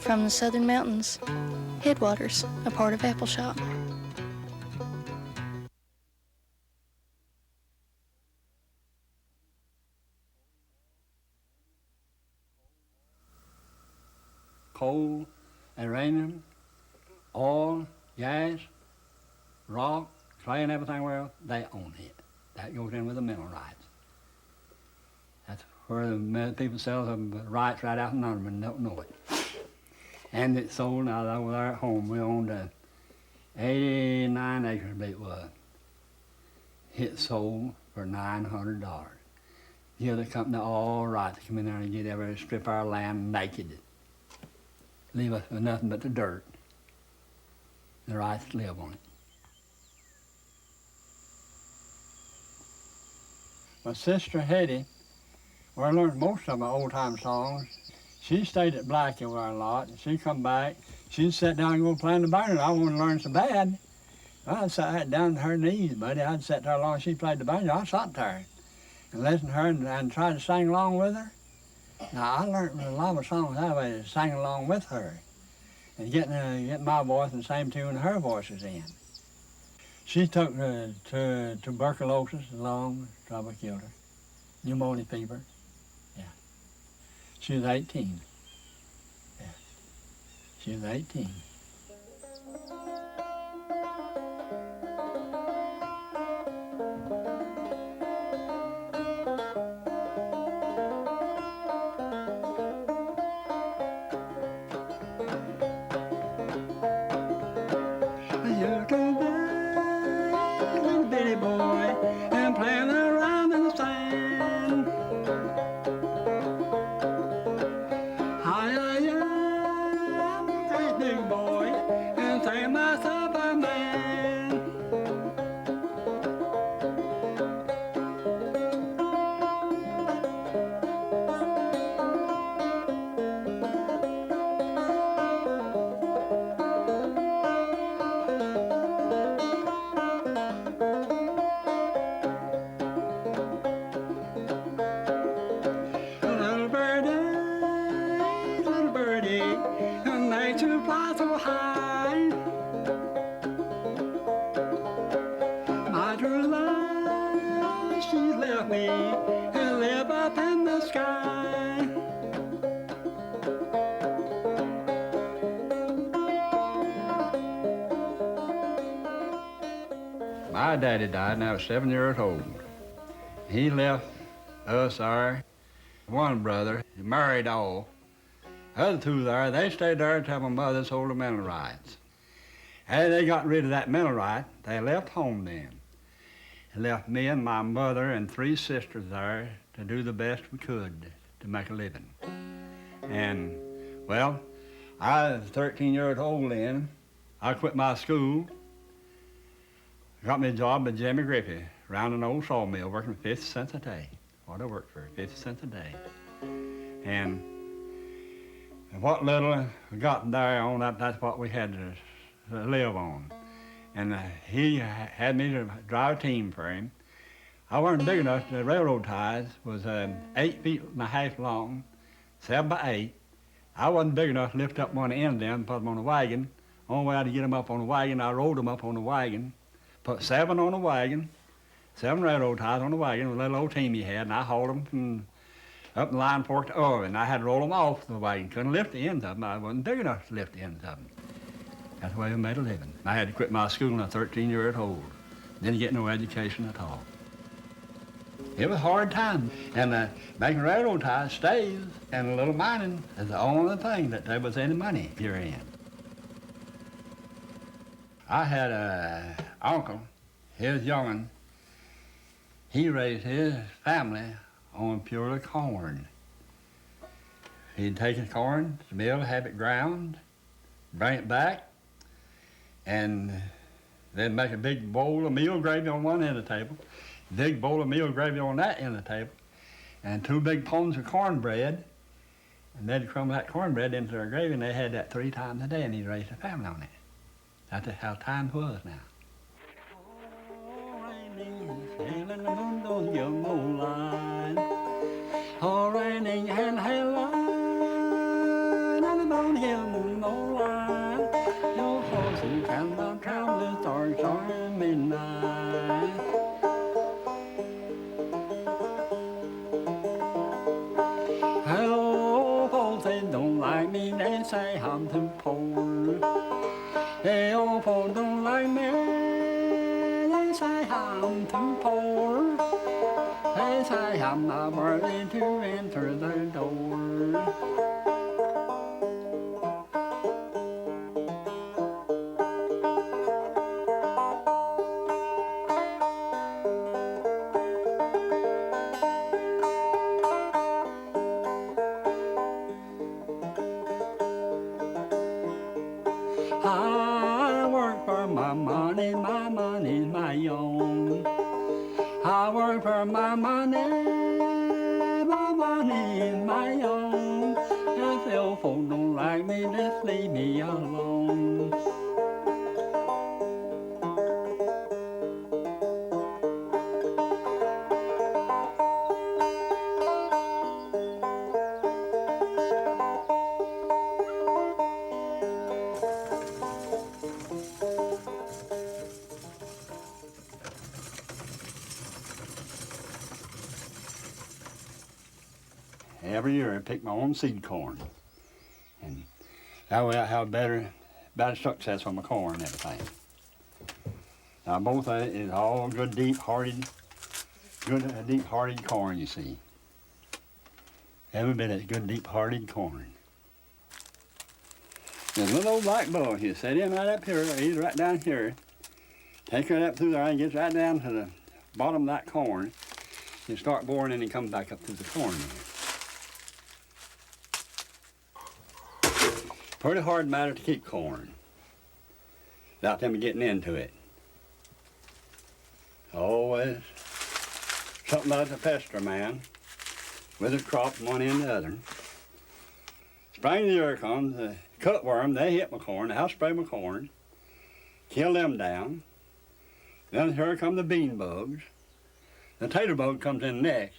from the southern mountains. Headwaters, a part of Appleshot. Coal and uranium, oil, gas, rock, clay, and everything else, they own it. That goes in with the mineral rights. That's where the people sell the rights right out in under them and don't know it. And it's sold now over there at home. We owned 89 acres, I believe it was. It sold for $900. Give the company all right to come in there and get every strip of our land naked. Leave us with nothing but the dirt. The rights to live on it. My sister Hetty, where I learned most of my old-time songs, she stayed at Blackie with a lot, and she'd come back. She'd sit down and go play in the banjo. I wanted to learn so bad. I'd sit down to her knees, buddy. I'd sit there long as she played the banjo. I'd sit there and listen to her and try to sing along with her. Now, I learned a lot of songs that way, to sing along with her and getting my voice and the same tune her voice was in. She took to tuberculosis, lung trouble killed her, pneumonia fever. Yeah. She was 18. Yeah. She was 18. My daddy died when I was 7 years old. He left us there. One brother, he married off. The other two there, they stayed there until my mother sold the mineral rights. After they got rid of that mineral right, they left home then. They left me and my mother and 3 sisters there to do the best we could to make a living. And, well, I was 13 years old then. I quit my school. Got me a job at Jimmy Griffey, around an old sawmill, working 50 cents a day. What I worked for, 50 cents a day. And what little we got there on that, that's what we had to live on. And he had me to drive a team for him. I wasn't big enough. The railroad ties was 8.5 feet long, 7 by 8. I wasn't big enough to lift up one end of them and put them on a wagon. Only way I had to get them up on the wagon, I rolled them up on the wagon. Put 7 on the wagon, 7 railroad ties on the wagon with a little old team he had, and I hauled them from up the line fork to Oregon. I had to roll them off the wagon. Couldn't lift the ends of them. I wasn't big enough to lift the ends of them. That's the way we made a living. I had to quit my school when I was 13 years old. Didn't get no education at all. It was a hard time. And making railroad ties, stays, and a little mining is the only thing that there was any money here in. I had a uncle, his young'un, he raised his family on purely corn. He'd take his corn to the mill, have it ground, bring it back, and then make a big bowl of meal gravy on one end of the table, big bowl of meal gravy on that end of the table, and 2 big pones of cornbread, and they'd crumble that cornbread into their gravy, and they had that 3 times a day, and he'd raise a family on it. That's how times was now. Sailing on those young old lines, all raining and hailing on the hill. say I'm too poor. Hey, old folks don't like me. They say I'm too poor. They say I'm not worthy to enter their door. I work for my money's my own. I work for my money's my own. If the old folk don't like me, just leave me alone. Every year I pick my own seed corn, and that way I have better success on my corn and everything. Now both of it is all good deep-hearted corn, you see. Every bit of good deep-hearted corn. There's a little old black bull here, set him right up here, he's right down here. Take her up through there and gets right down to the bottom of that corn. You start boring and he comes back up through the corn there. Pretty hard matter to keep corn without them getting into it. Always something about the pester man with his crop from one end to the other. Spring of the year comes, the cutworm, they hit my corn, the house spray my corn, kill them down. Then here come the bean bugs. The tater bug comes in next.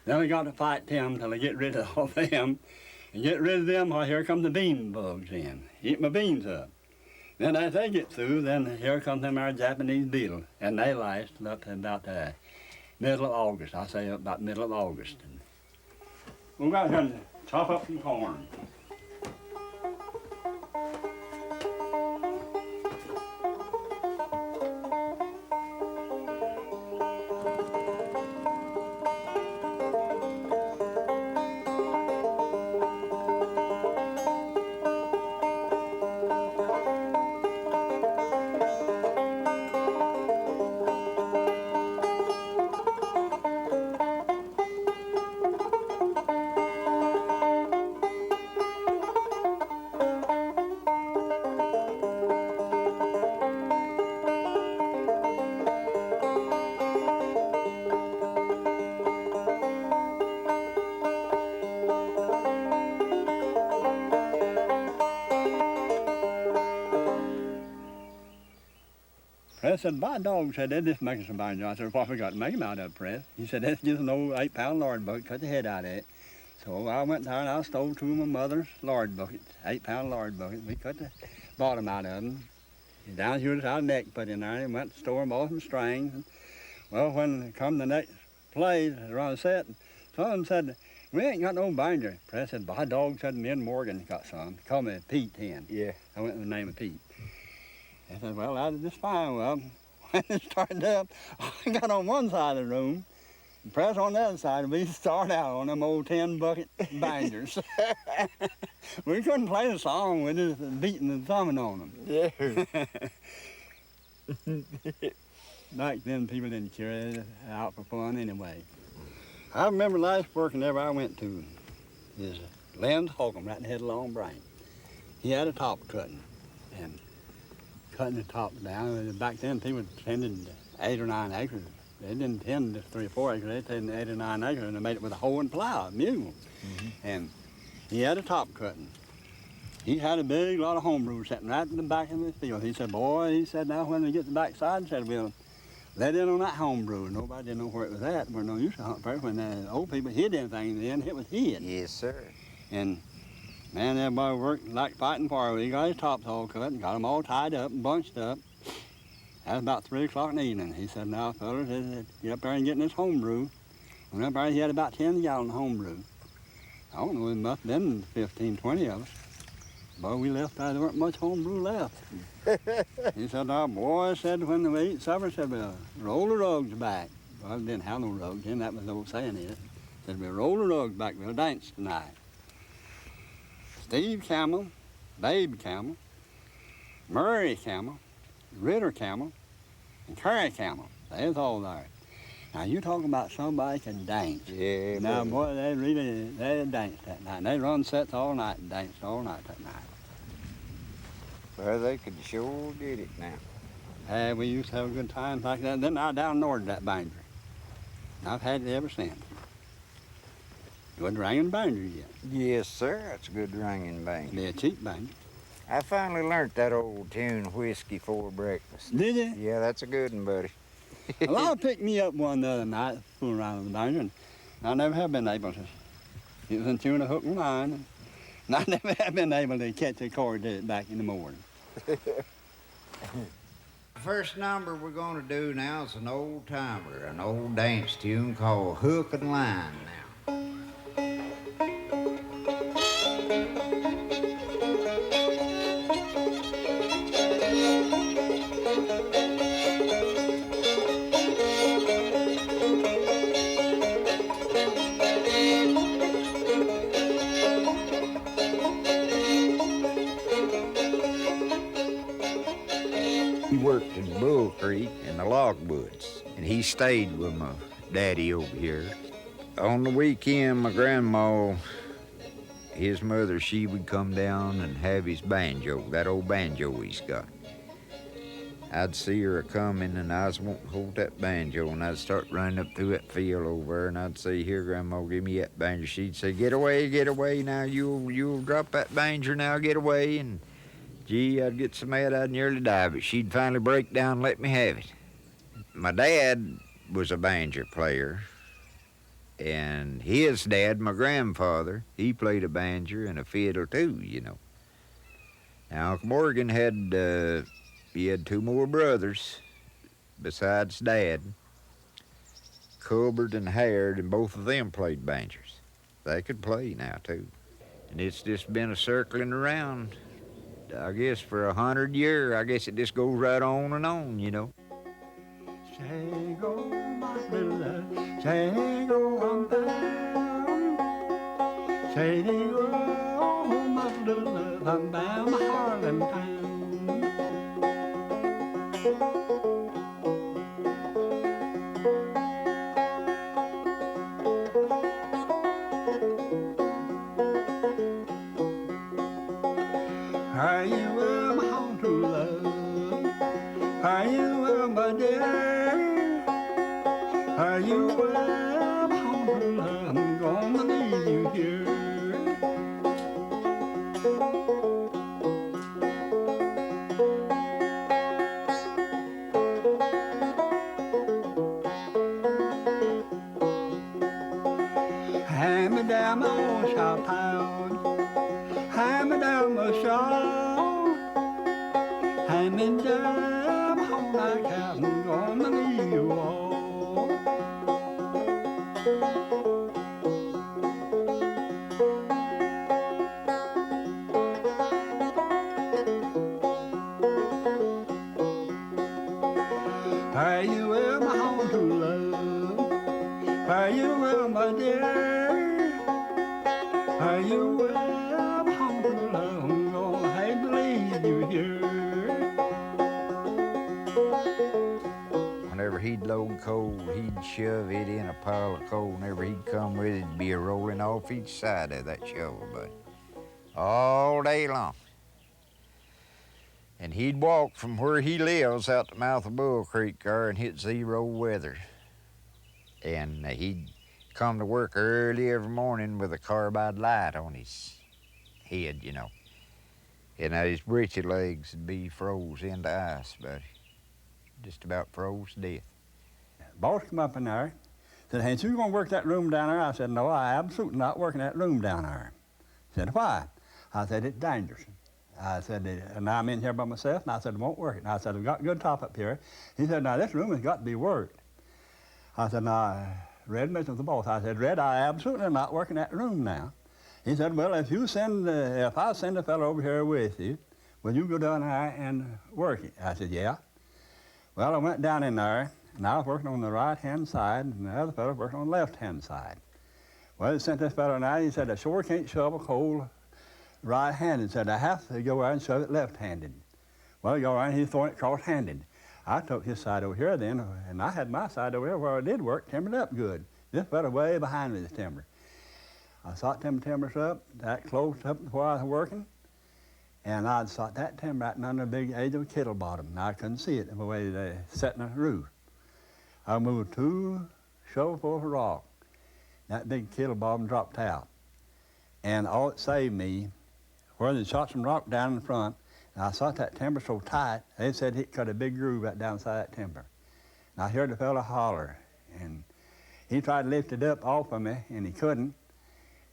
Then we got to fight them till I get rid of all them. And get rid of them, while here come the bean bugs in. Eat my beans up. Then as they get through, then here comes them our Japanese beetles. And they last up to about the middle of August. I say about middle of August. And we'll go out here and chop up some corn. Press said, by dog, said, they're just making some banjo. I said, what we got to make them out of, Press? He said, that's just an old 8-pound lard bucket, cut the head out of it. So I went there and I stole 2 of my mother's lard buckets, 8-pound lard buckets. We cut the bottom out of them. Down here was our neck put in there, and went to store them all some strings. And, well, when come the next play, around set, some of them said, we ain't got no banjo. Press said, by dog, said, me and Morgan got some. Call me Pete then. Yeah. I went with the name of Pete. I said, well, that is just fine. Well, when it started up, I got on one side of the room, and Press on the other side, and we started out on them old 10-bucket bangers. We couldn't play the song, we just beating and thumbing on them. Yeah. Back then, people didn't carry it out for fun anyway. I remember last working ever I went to is Len's Holcomb, right in the head of Long Brain. He had a top cutting, and cutting the top down. And back then, people tended 8 or 9 acres. They didn't tend to 3 or 4 acres. They tended 8 or 9 acres, and they made it with a hoe and plow, a mule. Mm-hmm. And he had a top cutting. He had a big lot of homebrew sitting right in the back of the field. He said, boy, he said, now when we get to the backside, he said, we'll let in on that homebrew. Nobody didn't know where it was at. We're no use to hunt first. When the old people hid anything then, it was hid. Yes, sir. And man, everybody worked like fighting fire. He got his tops all cut and got them all tied up and bunched up. That was about 3 o'clock in the evening. He said, now, fellas, get up there and get this homebrew. Went up there, he had about 10 gallons of homebrew. I don't know, it must have been 15, 20 of us. Boy, we left there weren't much homebrew left. He said, our boy said when we ate supper, said, we'll roll the rugs back. Well, we didn't have no rugs then, that was the old saying it. Said, we'll roll the rugs back, we'll dance tonight. Steve Camel, Babe Camel, Murray Camel, Ritter Camel, and Curry Camel. They was all there. Now, you talking about somebody can dance. Yeah, now, buddy. boy, they danced that night. They run sets all night and danced all night that night. Well, they could sure get it now. Hey, we used to have a good time like that. Then I down north that banjo. I've had it ever since. Good ringing banjo yet. Yes, sir. That's a good ringing banjo. Be a cheap banjo. I finally learned that old tune, Whiskey for Breakfast. Did you? Yeah, that's a good one, buddy. Well, I picked me up one the other night, fooling around with the banjo, and I never have been able to. It was in tune of hook and line, and I never have been able to catch a chord to it back in the morning. The first number we're going to do now is an old timer, an old dance tune called Hook and Line now. He worked in Bull Creek in the log woods, and he stayed with my daddy over here. On the weekend, my grandma, his mother, she would come down and have his banjo, that old banjo he's got. I'd see her a-coming, and I was wanting to hold that banjo, and I'd start running up through that field over there, and I'd say, here, Grandma, give me that banjo. She'd say, get away, now, you'll drop that banjo now, get away, and gee, I'd get so mad I'd nearly die, but she'd finally break down and let me have it. My dad was a banjo player, and his dad, my grandfather, he played a banjo and a fiddle too, you know. Now, Uncle Morgan had, he had two more brothers besides Dad, Colbert and Harrod, and both of them played banjos. They could play now too. And it's just been a circling around, I guess, for 100 years. I guess it just goes right on and on, you know. Say go, my little love, say go on down. Say go, my little love, I'm down my Harlem town. Are you well, my home true love? Are you well, my dear? Are you well, my home true love? I'm gonna leave you here. Hand me down my old shop town. Hand me down my shawl. Hand me down my home like I'm gonna leave you all. Are you well, my home true love? Are you well, my dear? Are you well, my home true love? I'm gonna have to leave you here. Whenever he'd load coal, he'd shove it in a pile of coal. Whenever he'd come with it, it'd be a rolling off each side of that shovel, buddy, all day long. And he'd walk from where he lives out the mouth of Bull Creek there and hit 0 weather. And he'd come to work early every morning with a carbide light on his head, you know. And his breechy legs would be froze into ice, buddy. Just about froze to death. Boss come up in there, said, hey, so you gonna work that room down there? I said, no, I absolutely not working that room down there. He said, why? I said, it's dangerous. I said, and I'm in here by myself, and I said, I won't work it. And I said, I've got good top up here. He said, now, this room has got to be worked. I said, now, Red, Mr. the boss, I said, Red, I absolutely am not working that room now. He said, well, if I send a fellow over here with you, will you go down there and work it? I said, yeah. Well, I went down in there, and I was working on the right-hand side, and the other fellow was working on the left-hand side. Well, they sent this fellow down, he said, I sure can't shovel coal right-handed. He said, I have to go out and shove it left-handed. Well, you all right, he's throwing it cross-handed. I took his side over here then, and I had my side over here where I did work, timbered up good. This fellow way behind me, this timber. I sawed them timbers up, that close up to where I was working, and I'd sawed that timber out under a big edge of a kettle bottom. Now I couldn't see it the way they set in the roof. I moved 2 shovelfuls of rock. That big kettle bottom dropped out. And all it saved me, where they shot some rock down in the front, and I sawed that timber so tight, they said it cut a big groove right down inside that timber. And I heard the fellow holler, and he tried to lift it up off of me, and he couldn't.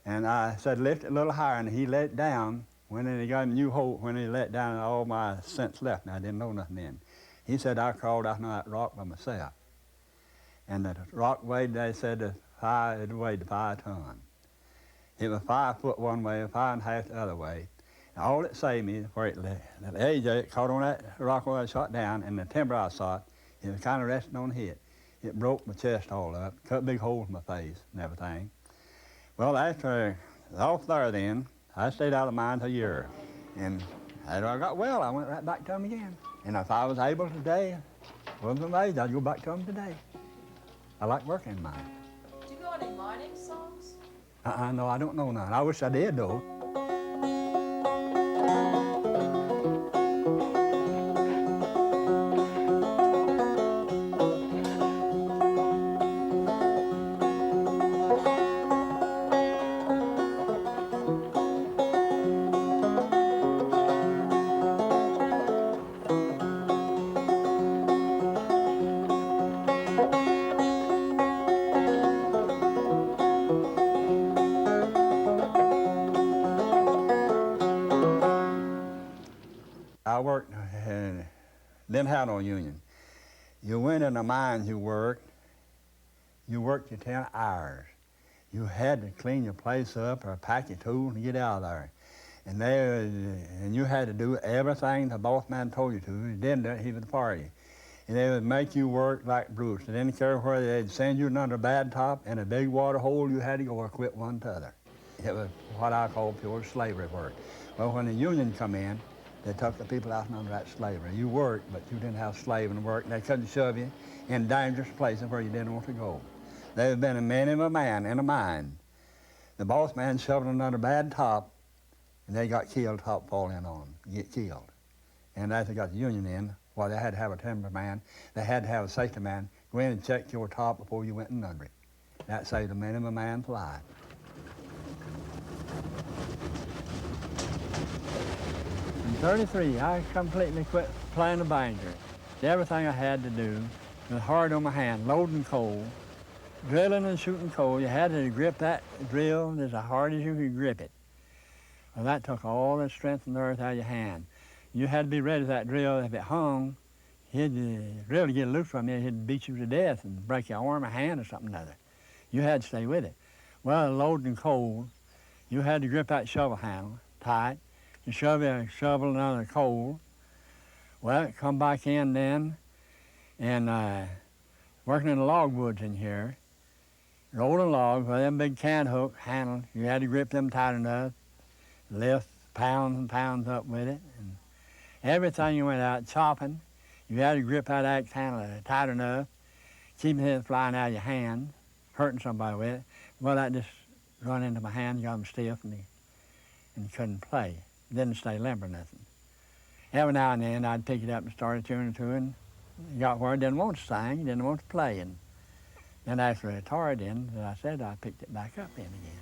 And I said, lift it a little higher, and he let it down. When he got a new hole, when he let down, all my sense left, and I didn't know nothing then. He said, I crawled out on that rock by myself. And the rock weighed, they said, it weighed 5 tons. It was 5 foot one way, 5.5 the other way. And all it saved me, where the edge of it caught on that rock where I shot down, and the timber I sawed, it was kind of resting on the hit. It broke my chest all up, cut big holes in my face and everything. Well, after off there then, I stayed out of the mines a year. And after I got well, I went right back to them again. And if I was able today, wasn't amazed, I'd go back to them today. I like working in mines. Do you know any mining songs? No, I don't know none. I wish I did, though. I worked and didn't have no union. You went in the mines, you worked your 10 hours. You had to clean your place up or pack your tools and get out of there. And you had to do everything the boss man told you to. You didn't do it, he would fire you. And they would make you work like Bruce. They didn't care where they'd send you under a bad top in a big water hole, you had to go or quit one to other. It was what I call pure slavery work. Well, when the union come in, they took the people out from under that slavery. You worked, but you didn't have slaving work. They couldn't shove you in dangerous places where you didn't want to go. There had been a man in a mine. The boss man shoved them under a bad top, and they got killed, top falling on them, get killed. And as they got the union in, well, they had to have a timber man. They had to have a safety man go in and check your top before you went in under it. That saved a man of a man's life. In '33, I completely quit playing the banjo. Everything I had to do was hard on my hand, loading coal, drilling and shooting coal. You had to grip that drill as hard as you could grip it. Well, that took all the strength and earth out of your hand. You had to be ready for that drill. If it hung, he'd really get loose from you, he'd beat you to death and break your arm or hand or something or other. You had to stay with it. Well, loading coal, you had to grip that shovel handle tight and shove a shovel in under the coal. Well, come back in then and working in the log woods in here, rolling logs with them big can hook handles. You had to grip them tight enough, lift pounds and pounds up with it. And everything you went out chopping, you had to grip that axe handle tight enough, keeping it flying out of your hand, hurting somebody with it. Well, that just run into my hand, got them stiff, and couldn't play. Didn't stay limber nothing. Every now and then I'd pick it up and start a tune or two, and got where I didn't want to sing, didn't want to play. And then after I retired in, as I said, I picked it back up in again.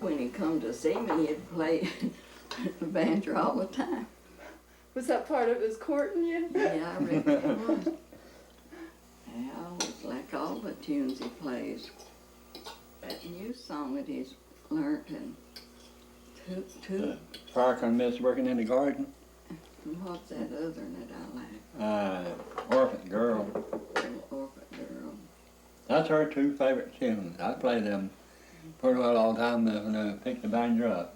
When he come to see me, he'd play the banjo all the time. Was that part of his courting you? Yeah, I reckon it was. I always like all the tunes he plays. That new song that he's learned and Fire can miss working in the garden. what's that other one that I like? Orphan Girl. Orphan Girl. That's her two favorite tunes. I play them pretty well all the time when I pick the banjo up.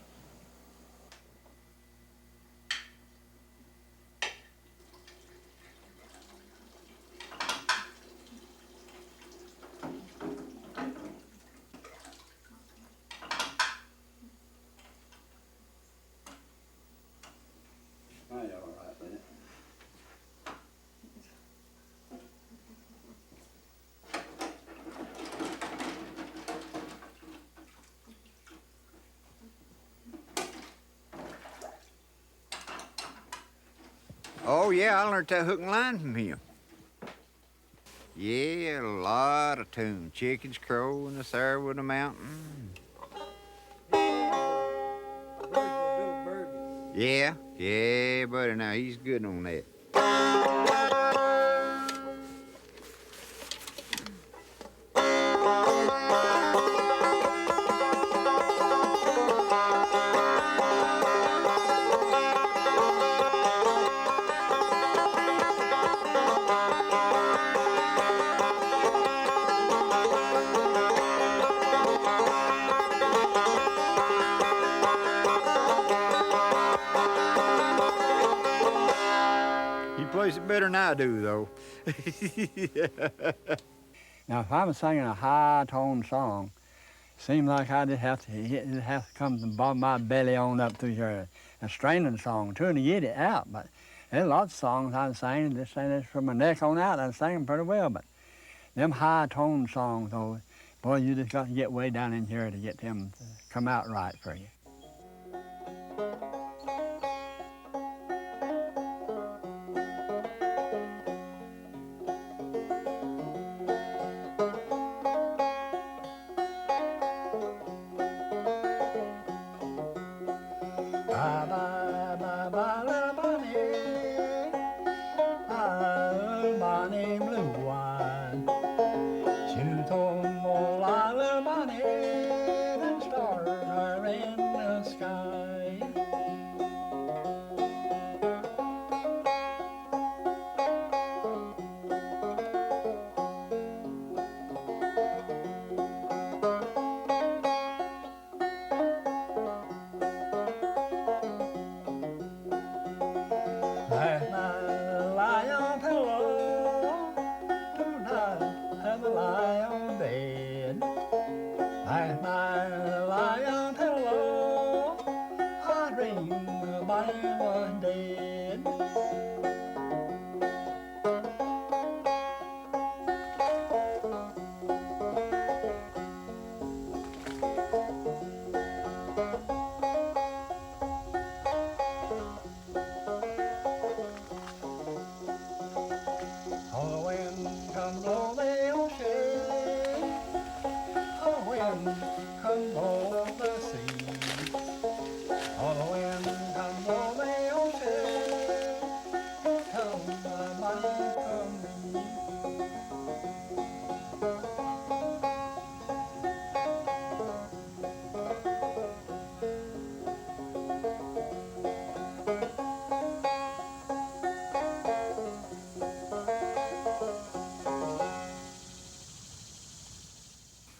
Oh, yeah, I learned that hook and line from him. Yeah, a lot of tunes. Chickens crowing, the sour with the mountain. Yeah, buddy, now he's good on that. Plays it better than I do, though. Now, if I'm singing a high-toned song, it seems like I just have to come from the bottom of my belly on up through here, a straining song, trying to get it out. But there's lots of songs I sing, just saying this from my neck on out, I sing them pretty well. But them high-toned songs, though, boy, you just got to get way down in here to get them to come out right for you.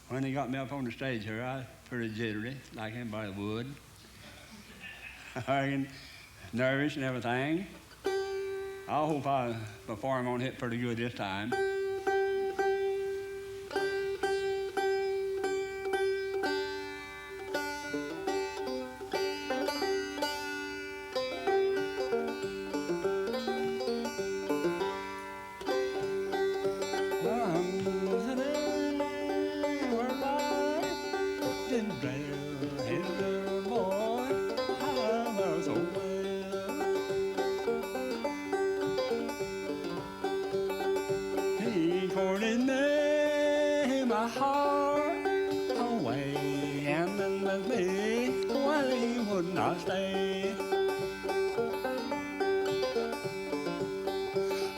When they got me up on the stage here, I was pretty jittery, like anybody would. Nervous and everything. I hope I perform on it pretty good this time.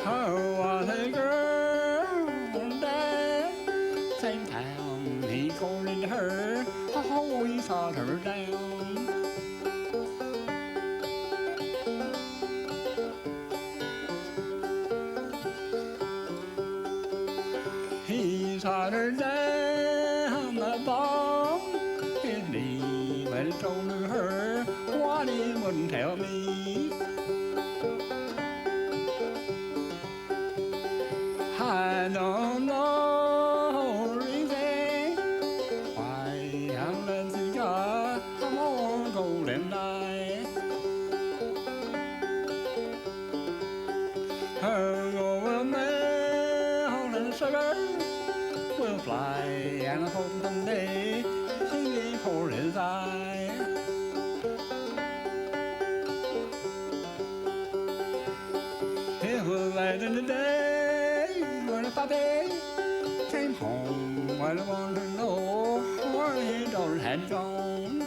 Oh, was a girl in that same town. He courted her, oh, he sought her down. He sought her down the bar. His knee, but he told her what he wouldn't tell me. I don't know reason why I'm letting God I'm on golden night. Her over mail and sugar will fly, and I hope someday she may pour his eye. It was late in the day when a puppy came home. Well, I wanted to know where his daughter had gone.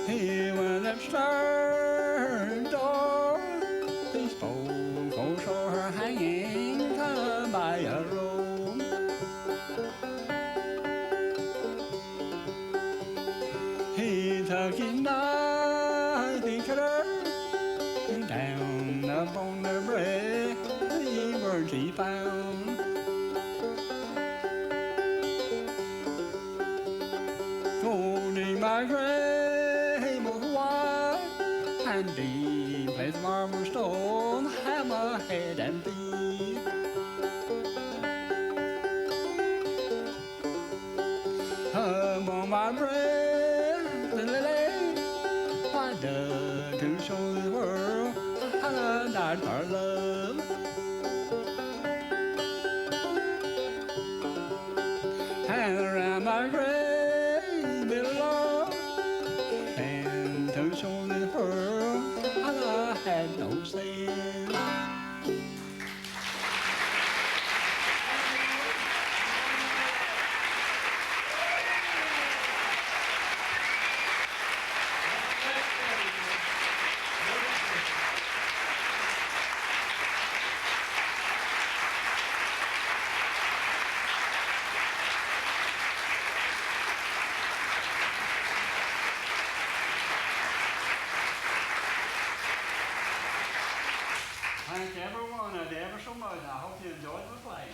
He went upstairs the door. He spoke, oh, saw her hanging by a rope. He took his knife, he cut her down upon the breast, the words he found. Holding my grave of white and deep as marble stone, hammer, head and feet. Upon my breast, the lily, I dug to show the world I died for love. And around my grave below, and to show the world I had no sin. Thank everyone ever so much. I hope you enjoyed the playing.